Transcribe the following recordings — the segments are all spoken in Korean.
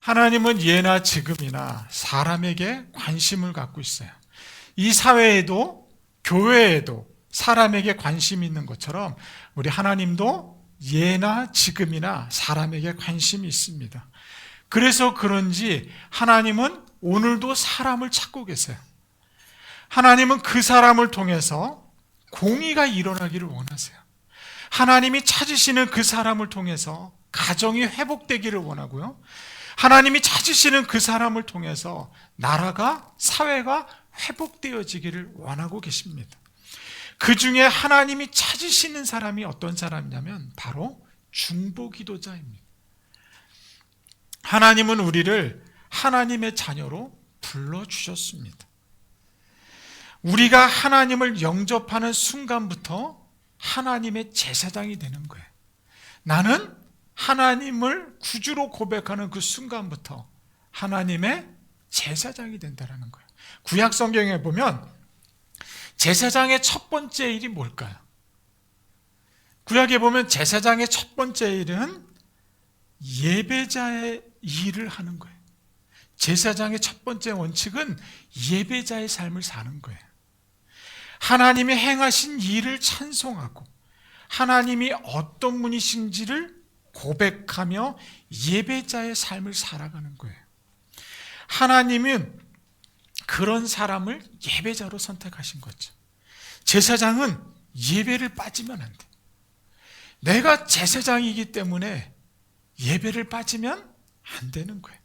하나님은 예나 지금이나 사람에게 관심을 갖고 있어요. 이 사회에도 교회에도 사람에게 관심이 있는 것처럼 우리 하나님도 예나 지금이나 사람에게 관심이 있습니다. 그래서 그런지 하나님은 오늘도 사람을 찾고 계세요. 하나님은 그 사람을 통해서 공의가 일어나기를 원하세요. 하나님이 찾으시는 그 사람을 통해서 가정이 회복되기를 원하고요. 하나님이 찾으시는 그 사람을 통해서 나라가, 사회가 회복되어지기를 원하고 계십니다. 그 중에 하나님이 찾으시는 사람이 어떤 사람이냐면 바로 중보기도자입니다. 하나님은 우리를 하나님의 자녀로 불러주셨습니다. 우리가 하나님을 영접하는 순간부터 하나님의 제사장이 되는 거예요. 나는 하나님을 구주로 고백하는 그 순간부터 하나님의 제사장이 된다는 거예요. 구약 성경에 보면 제사장의 첫 번째 일이 뭘까요? 구약에 보면 제사장의 첫 번째 일은 예배자의 일을 하는 거예요. 제사장의 첫 번째 원칙은 예배자의 삶을 사는 거예요. 하나님이 행하신 일을 찬송하고 하나님이 어떤 분이신지를 고백하며 예배자의 삶을 살아가는 거예요. 하나님은 그런 사람을 예배자로 선택하신 거죠. 제사장은 예배를 빠지면 안 돼. 내가 제사장이기 때문에 예배를 빠지면 안 되는 거예요.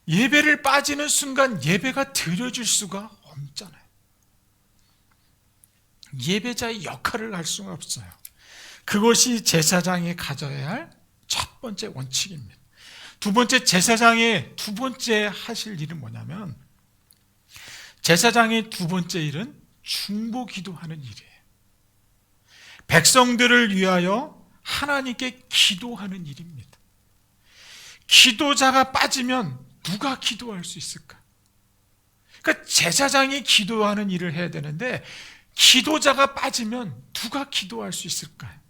예배를 빠지는 순간 예배가 드려질 수가 없잖아요. 예배자의 역할을 할 수가 없어요. 그것이 제사장이 가져야 할 첫 번째 원칙입니다. 두 번째, 제사장의 두 번째 하실 일은 뭐냐면 제사장의 두 번째 일은 중보 기도하는 일이에요. 백성들을 위하여 하나님께 기도하는 일입니다. 기도자가 빠지면 누가 기도할 수 있을까? 그러니까 제사장이 기도하는 일을 해야 되는데 기도자가 빠지면 누가 기도할 수 있을까요?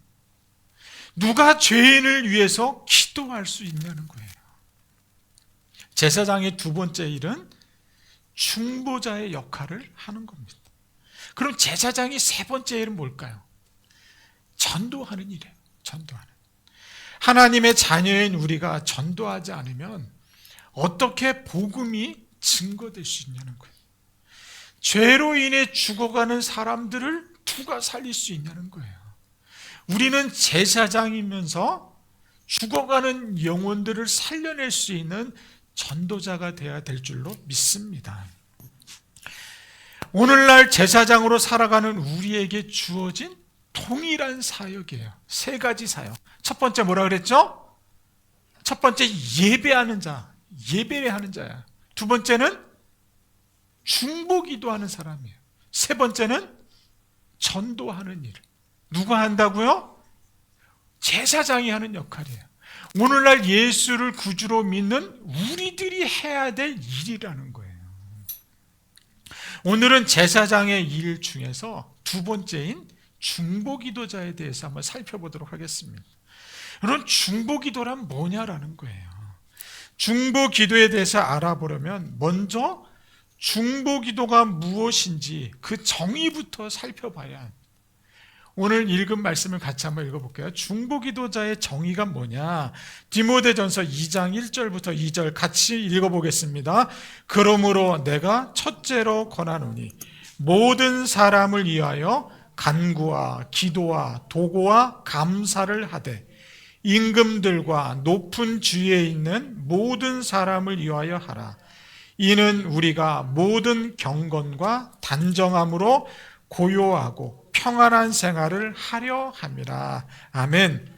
누가 죄인을 위해서 기도할 수 있냐는 거예요. 제사장의 두 번째 일은 중보자의 역할을 하는 겁니다. 그럼 제사장이 세 번째 일은 뭘까요? 전도하는 일이에요. 전도하는. 하나님의 자녀인 우리가 전도하지 않으면 어떻게 복음이 증거될 수 있냐는 거예요. 죄로 인해 죽어가는 사람들을 누가 살릴 수 있냐는 거예요. 우리는 제사장이면서 죽어가는 영혼들을 살려낼 수 있는 전도자가 되어야 될 줄로 믿습니다. 오늘날 제사장으로 살아가는 우리에게 주어진 동일한 사역이에요. 세 가지 사역. 첫 번째 뭐라 그랬죠? 첫 번째 예배하는 자, 예배하는 자야. 두 번째는 중보기도하는 사람이에요. 세 번째는 전도하는 일. 누가 한다고요? 제사장이 하는 역할이에요. 오늘날 예수를 구주로 믿는 우리들이 해야 될 일이라는 거예요. 오늘은 제사장의 일 중에서 두 번째인 중보기도자에 대해서 한번 살펴보도록 하겠습니다. 그럼 중보기도란 뭐냐라는 거예요. 중보기도에 대해서 알아보려면 먼저 중보기도가 무엇인지 그 정의부터 살펴봐야 합니다. 오늘 읽은 말씀을 같이 한번 읽어볼게요. 중보기도자의 정의가 뭐냐? 디모데전서 2장 1절부터 2절 같이 읽어보겠습니다. 그러므로 내가 첫째로 권하노니 모든 사람을 위하여 간구와 기도와 도고와 감사를 하되 임금들과 높은 주위에 있는 모든 사람을 위하여 하라. 이는 우리가 모든 경건과 단정함으로 고요하고 평안한 생활을 하려 함이라. 아멘.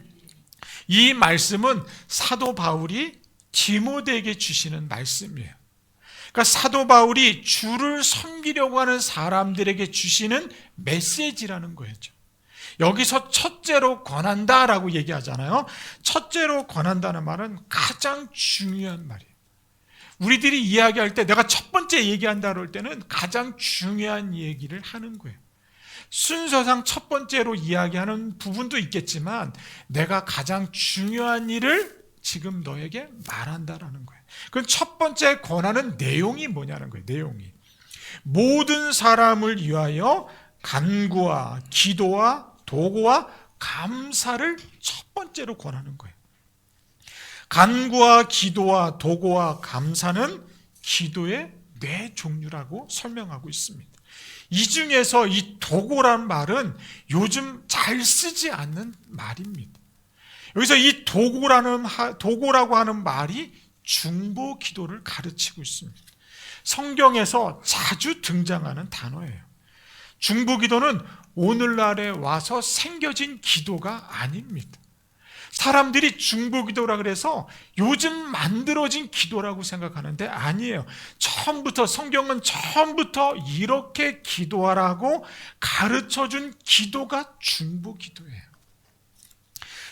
이 말씀은 사도 바울이 디모데에게 주시는 말씀이에요. 그러니까 사도 바울이 주를 섬기려고 하는 사람들에게 주시는 메시지라는 거죠. 여기서 첫째로 권한다라고 얘기하잖아요. 첫째로 권한다는 말은 가장 중요한 말이에요. 우리들이 이야기할 때 내가 첫 번째 얘기한다 그럴 때는 가장 중요한 얘기를 하는 거예요. 순서상 첫 번째로 이야기하는 부분도 있겠지만 내가 가장 중요한 일을 지금 너에게 말한다라는 거예요. 그 첫 번째 권하는 내용이 뭐냐는 거예요. 내용이 모든 사람을 위하여 간구와 기도와 도구와 감사를 첫 번째로 권하는 거예요. 간구와 기도와 도구와 감사는 기도의 네 종류라고 설명하고 있습니다. 이 중에서 이 도구란 말은 요즘 잘 쓰지 않는 말입니다. 여기서 이 도구라고 하는 말이 중보 기도를 가르치고 있습니다. 성경에서 자주 등장하는 단어예요. 중보 기도는 오늘날에 와서 생겨진 기도가 아닙니다. 사람들이 중보 기도라 그래서 요즘 만들어진 기도라고 생각하는데 아니에요. 성경은 처음부터 이렇게 기도하라고 가르쳐준 기도가 중보 기도예요.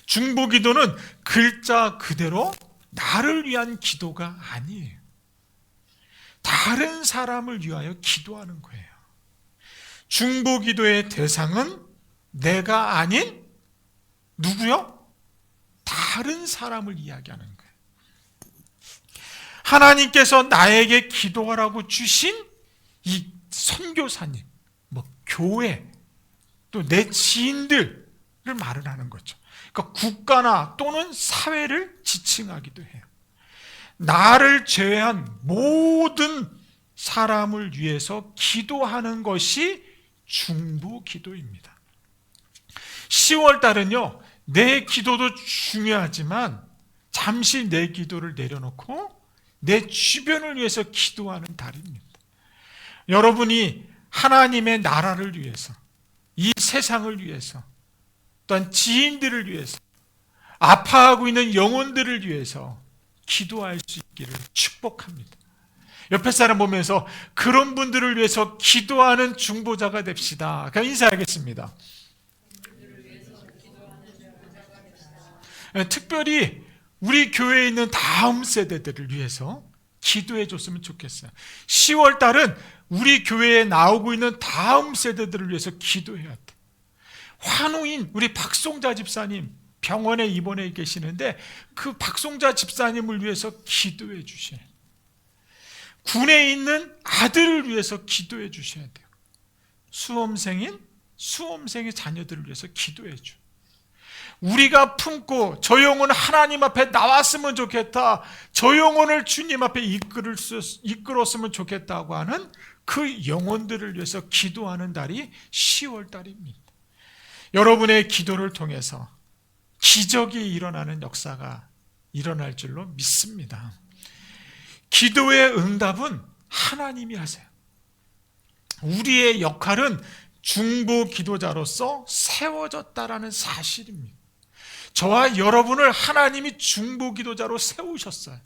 중보 기도는 글자 그대로 나를 위한 기도가 아니에요. 다른 사람을 위하여 기도하는 거예요. 중보 기도의 대상은 내가 아닌 누구요? 다른 사람을 이야기하는 거예요. 하나님께서 나에게 기도하라고 주신 이 선교사님, 교회, 또 내 지인들을 말을 하는 거죠. 그러니까 국가나 또는 사회를 지칭하기도 해요. 나를 제외한 모든 사람을 위해서 기도하는 것이 중보 기도입니다. 10월 달은요, 내 기도도 중요하지만 잠시 내 기도를 내려놓고 내 주변을 위해서 기도하는 달입니다. 여러분이 하나님의 나라를 위해서, 이 세상을 위해서, 또한 지인들을 위해서, 아파하고 있는 영혼들을 위해서 기도할 수 있기를 축복합니다. 옆에 사람 보면서 그런 분들을 위해서 기도하는 중보자가 됩시다. 그냥 인사하겠습니다. 특별히 우리 교회에 있는 다음 세대들을 위해서 기도해 줬으면 좋겠어요. 10월 달은 우리 교회에 나오고 있는 다음 세대들을 위해서 기도해야 돼. 환우인 우리 박송자 집사님 병원에 입원해 계시는데 그 박송자 집사님을 위해서 기도해 주셔야 돼요. 군에 있는 아들을 위해서 기도해 주셔야 돼요. 수험생의 자녀들을 위해서 기도해 줘. 우리가 품고 저 영혼 하나님 앞에 나왔으면 좋겠다, 저 영혼을 주님 앞에 이끌었으면 좋겠다고 하는 그 영혼들을 위해서 기도하는 달이 10월 달입니다. 여러분의 기도를 통해서 기적이 일어나는 역사가 일어날 줄로 믿습니다. 기도의 응답은 하나님이 하세요. 우리의 역할은 중보 기도자로서 세워졌다라는 사실입니다. 저와 여러분을 하나님이 중보 기도자로 세우셨어요.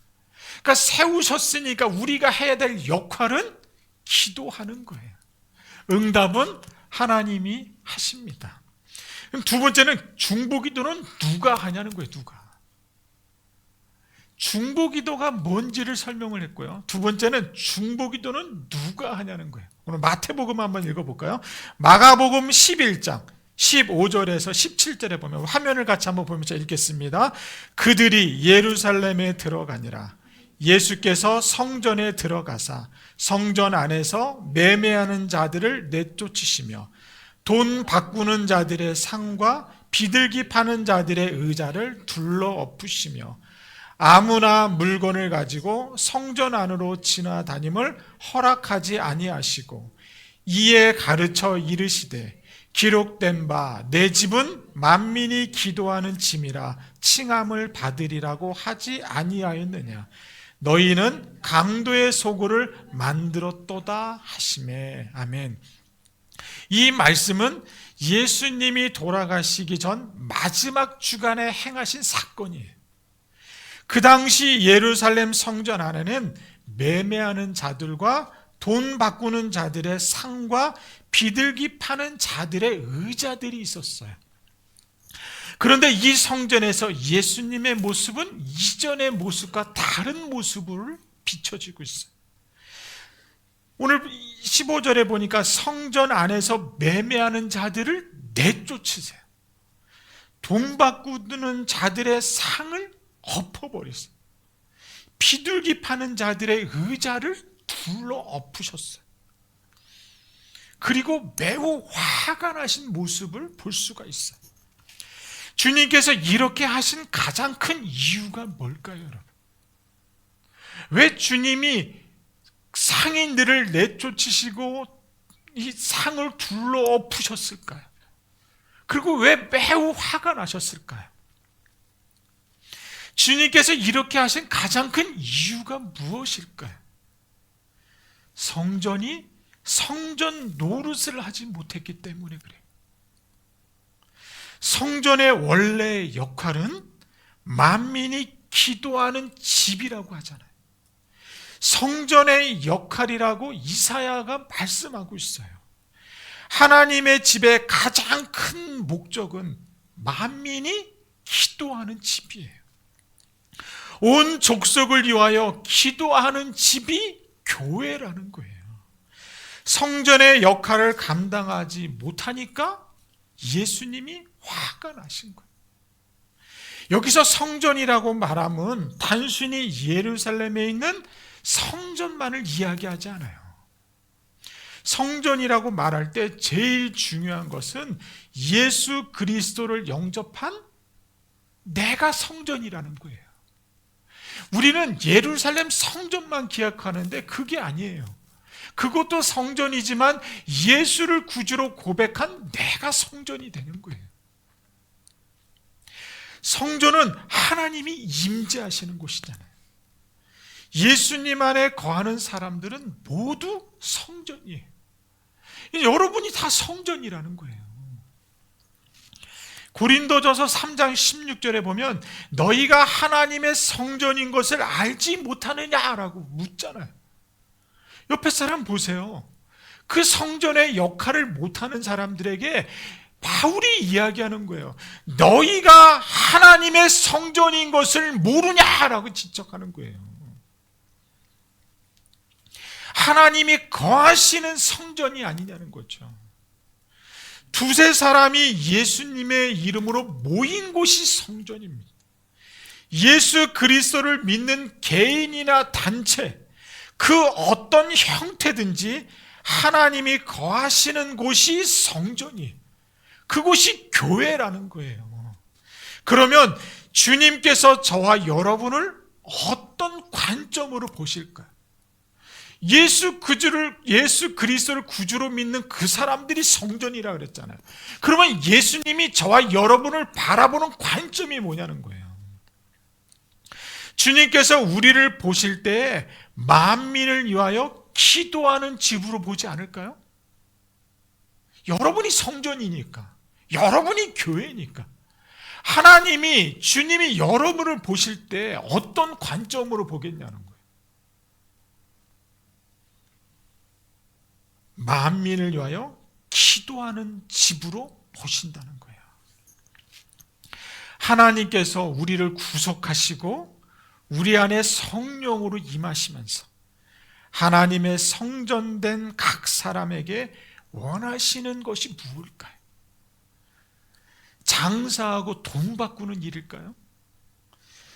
그러니까 세우셨으니까 우리가 해야 될 역할은 기도하는 거예요. 응답은 하나님이 하십니다. 두 번째는 중보 기도는 누가 하냐는 거예요. 누가. 중보 기도가 뭔지를 설명을 했고요. 두 번째는 중보 기도는 누가 하냐는 거예요. 오늘 마태복음 한번 읽어볼까요? 마가복음 11장 15절에서 17절에 보면 화면을 같이 한번 보면서 읽겠습니다. 그들이 예루살렘에 들어가니라. 예수께서 성전에 들어가사 성전 안에서 매매하는 자들을 내쫓으시며 돈 바꾸는 자들의 상과 비둘기 파는 자들의 의자를 둘러 엎으시며 아무나 물건을 가지고 성전 안으로 지나다님을 허락하지 아니하시고 이에 가르쳐 이르시되 기록된 바 내 집은 만민이 기도하는 짐이라 칭함을 받으리라고 하지 아니하였느냐. 너희는 강도의 소굴을 만들었도다 하시매. 아멘. 이 말씀은 예수님이 돌아가시기 전 마지막 주간에 행하신 사건이에요. 그 당시 예루살렘 성전 안에는 매매하는 자들과 돈 바꾸는 자들의 상과 비둘기 파는 자들의 의자들이 있었어요. 그런데 이 성전에서 예수님의 모습은 이전의 모습과 다른 모습을 비춰지고 있어요. 오늘 15절에 보니까 성전 안에서 매매하는 자들을 내쫓으세요. 돈 바꾸는 자들의 상을 엎어버렸어요. 비둘기 파는 자들의 의자를 둘러 엎으셨어요. 그리고 매우 화가 나신 모습을 볼 수가 있어요. 주님께서 이렇게 하신 가장 큰 이유가 뭘까요, 여러분? 왜 주님이 상인들을 내쫓으시고 이 상을 둘러 엎으셨을까요? 그리고 왜 매우 화가 나셨을까요? 주님께서 이렇게 하신 가장 큰 이유가 무엇일까요? 성전이 성전 노릇을 하지 못했기 때문에 그래요. 성전의 원래 역할은 만민이 기도하는 집이라고 하잖아요. 성전의 역할이라고 이사야가 말씀하고 있어요. 하나님의 집의 가장 큰 목적은 만민이 기도하는 집이에요. 온 족속을 위하여 기도하는 집이 교회라는 거예요. 성전의 역할을 감당하지 못하니까 예수님이 화가 나신 거예요. 여기서 성전이라고 말하면 단순히 예루살렘에 있는 성전만을 이야기하지 않아요. 성전이라고 말할 때 제일 중요한 것은 예수 그리스도를 영접한 내가 성전이라는 거예요. 우리는 예루살렘 성전만 기억하는데 그게 아니에요. 그것도 성전이지만 예수를 구주로 고백한 내가 성전이 되는 거예요. 성전은 하나님이 임재하시는 곳이잖아요. 예수님 안에 거하는 사람들은 모두 성전이에요. 여러분이 다 성전이라는 거예요. 고린도전서 3장 16절에 보면 너희가 하나님의 성전인 것을 알지 못하느냐라고 묻잖아요. 옆에 사람 보세요. 그 성전의 역할을 못하는 사람들에게 바울이 이야기하는 거예요. 너희가 하나님의 성전인 것을 모르냐라고 지적하는 거예요. 하나님이 거하시는 성전이 아니냐는 거죠. 두세 사람이 예수님의 이름으로 모인 곳이 성전입니다. 예수 그리스도를 믿는 개인이나 단체, 그 어떤 형태든지 하나님이 거하시는 곳이 성전이에요. 그곳이 교회라는 거예요. 그러면 주님께서 저와 여러분을 어떤 관점으로 보실까요? 예수 그리스도를 구주로 믿는 그 사람들이 성전이라 그랬잖아요. 그러면 예수님이 저와 여러분을 바라보는 관점이 뭐냐는 거예요. 주님께서 우리를 보실 때 만민을 위하여 기도하는 집으로 보지 않을까요? 여러분이 성전이니까, 여러분이 교회니까. 하나님이, 주님이 여러분을 보실 때 어떤 관점으로 보겠냐는 거예요. 만민을 위하여 기도하는 집으로 보신다는 거예요. 하나님께서 우리를 구속하시고 우리 안에 성령으로 임하시면서 하나님의 성전된 각 사람에게 원하시는 것이 무엇일까요? 장사하고 돈 바꾸는 일일까요?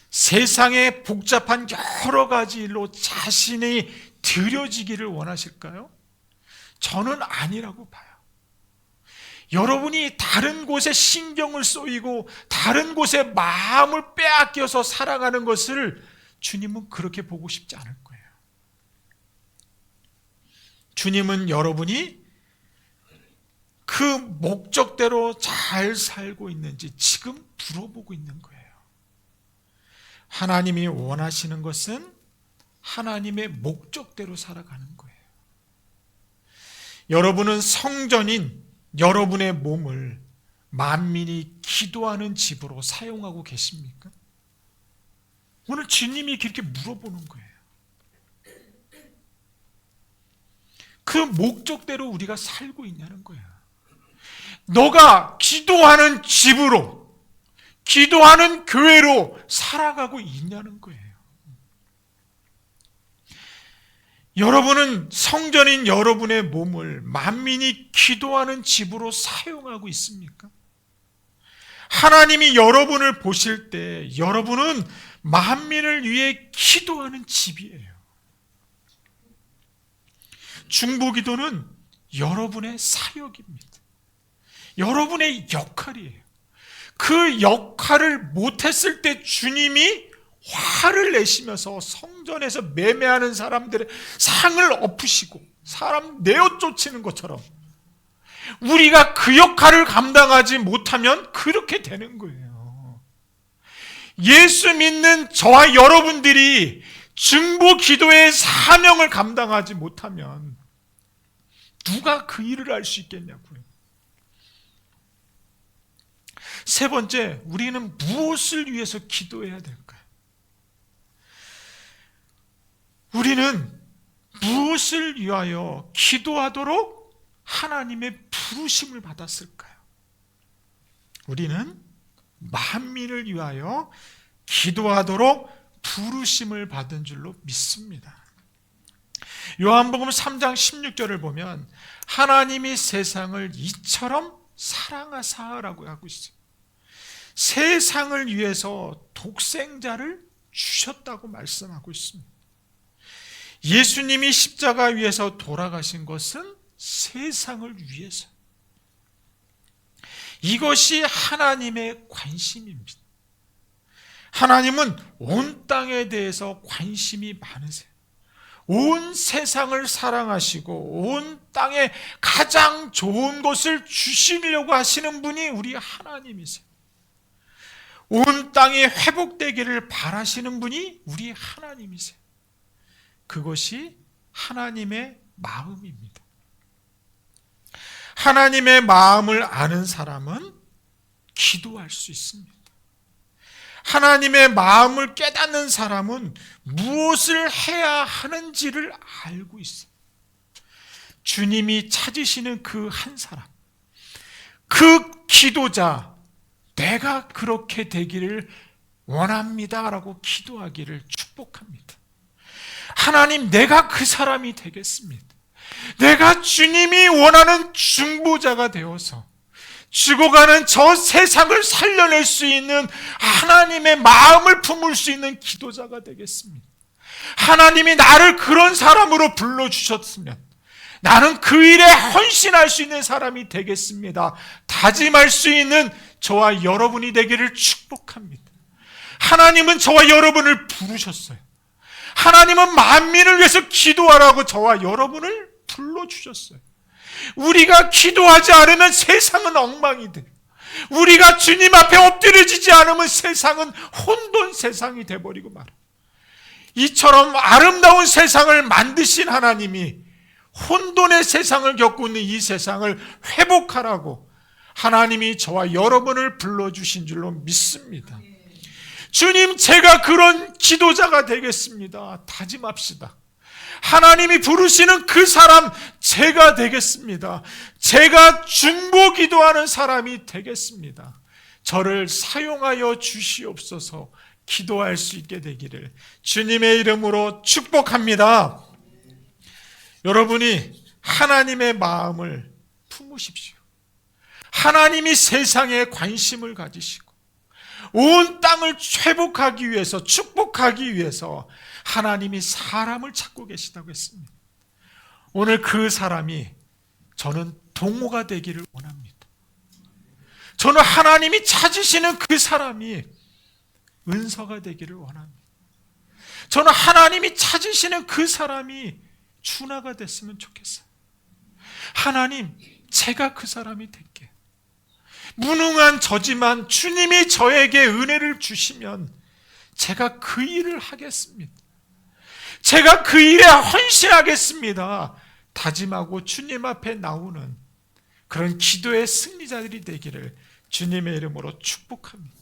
세상의 복잡한 여러 가지 일로 자신이 들여지기를 원하실까요? 저는 아니라고 봐요. 여러분이 다른 곳에 신경을 쏘이고 다른 곳에 마음을 빼앗겨서 살아가는 것을 주님은 그렇게 보고 싶지 않을 거예요. 주님은 여러분이 그 목적대로 잘 살고 있는지 지금 물어보고 있는 거예요. 하나님이 원하시는 것은 하나님의 목적대로 살아가는 거예요. 여러분은 성전인 여러분의 몸을 만민이 기도하는 집으로 사용하고 계십니까? 오늘 주님이 그렇게 물어보는 거예요. 그 목적대로 우리가 살고 있냐는 거예요. 너가 기도하는 집으로, 기도하는 교회로 살아가고 있냐는 거예요. 여러분은 성전인 여러분의 몸을 만민이 기도하는 집으로 사용하고 있습니까? 하나님이 여러분을 보실 때 여러분은 만민을 위해 기도하는 집이에요. 중보기도는 여러분의 사역입니다. 여러분의 역할이에요. 그 역할을 못했을 때 주님이 화를 내시면서 성전에서 매매하는 사람들의 상을 엎으시고 사람 내어 쫓히는 것처럼 우리가 그 역할을 감당하지 못하면 그렇게 되는 거예요. 예수 믿는 저와 여러분들이 중보 기도의 사명을 감당하지 못하면 누가 그 일을 할 수 있겠냐고요. 세 번째, 우리는 무엇을 위해서 기도해야 될까요? 우리는 무엇을 위하여 기도하도록 하나님의 부르심을 받았을까요? 우리는 만민을 위하여 기도하도록 부르심을 받은 줄로 믿습니다. 요한복음 3장 16절을 보면 하나님이 세상을 이처럼 사랑하사라고 하고 있어요. 세상을 위해서 독생자를 주셨다고 말씀하고 있습니다. 예수님이 십자가 위에서 돌아가신 것은 세상을 위해서. 이것이 하나님의 관심입니다. 하나님은 온 땅에 대해서 관심이 많으세요. 온 세상을 사랑하시고 온 땅에 가장 좋은 것을 주시려고 하시는 분이 우리 하나님이세요. 온 땅이 회복되기를 바라시는 분이 우리 하나님이세요. 그것이 하나님의 마음입니다. 하나님의 마음을 아는 사람은 기도할 수 있습니다. 하나님의 마음을 깨닫는 사람은 무엇을 해야 하는지를 알고 있어요. 주님이 찾으시는 그 한 사람, 그 기도자, 내가 그렇게 되기를 원합니다 라고 기도하기를 축복합니다. 하나님, 내가 그 사람이 되겠습니다. 내가 주님이 원하는 중보자가 되어서 죽어가는 저 세상을 살려낼 수 있는 하나님의 마음을 품을 수 있는 기도자가 되겠습니다. 하나님이 나를 그런 사람으로 불러주셨으면 나는 그 일에 헌신할 수 있는 사람이 되겠습니다. 다짐할 수 있는 저와 여러분이 되기를 축복합니다. 하나님은 저와 여러분을 부르셨어요. 하나님은 만민을 위해서 기도하라고 저와 여러분을 불러주셨어요. 우리가 기도하지 않으면 세상은 엉망이 돼요. 우리가 주님 앞에 엎드려지지 않으면 세상은 혼돈 세상이 돼버리고 말아요. 이처럼 아름다운 세상을 만드신 하나님이 혼돈의 세상을 겪고 있는 이 세상을 회복하라고 하나님이 저와 여러분을 불러주신 줄로 믿습니다. 주님, 제가 그런 기도자가 되겠습니다. 다짐합시다. 하나님이 부르시는 그 사람 제가 되겠습니다. 제가 중보 기도하는 사람이 되겠습니다. 저를 사용하여 주시옵소서. 기도할 수 있게 되기를 주님의 이름으로 축복합니다. 여러분이 하나님의 마음을 품으십시오. 하나님이 세상에 관심을 가지시고 온 땅을 회복하기 위해서, 축복하기 위해서 하나님이 사람을 찾고 계시다고 했습니다. 오늘 그 사람이 저는 동호가 되기를 원합니다. 저는 하나님이 찾으시는 그 사람이 은서가 되기를 원합니다. 저는 하나님이 찾으시는 그 사람이 준하가 됐으면 좋겠어요. 하나님, 제가 그 사람이 될게요. 무능한 저지만 주님이 저에게 은혜를 주시면 제가 그 일을 하겠습니다. 제가 그 일에 헌신하겠습니다. 다짐하고 주님 앞에 나오는 그런 기도의 승리자들이 되기를 주님의 이름으로 축복합니다.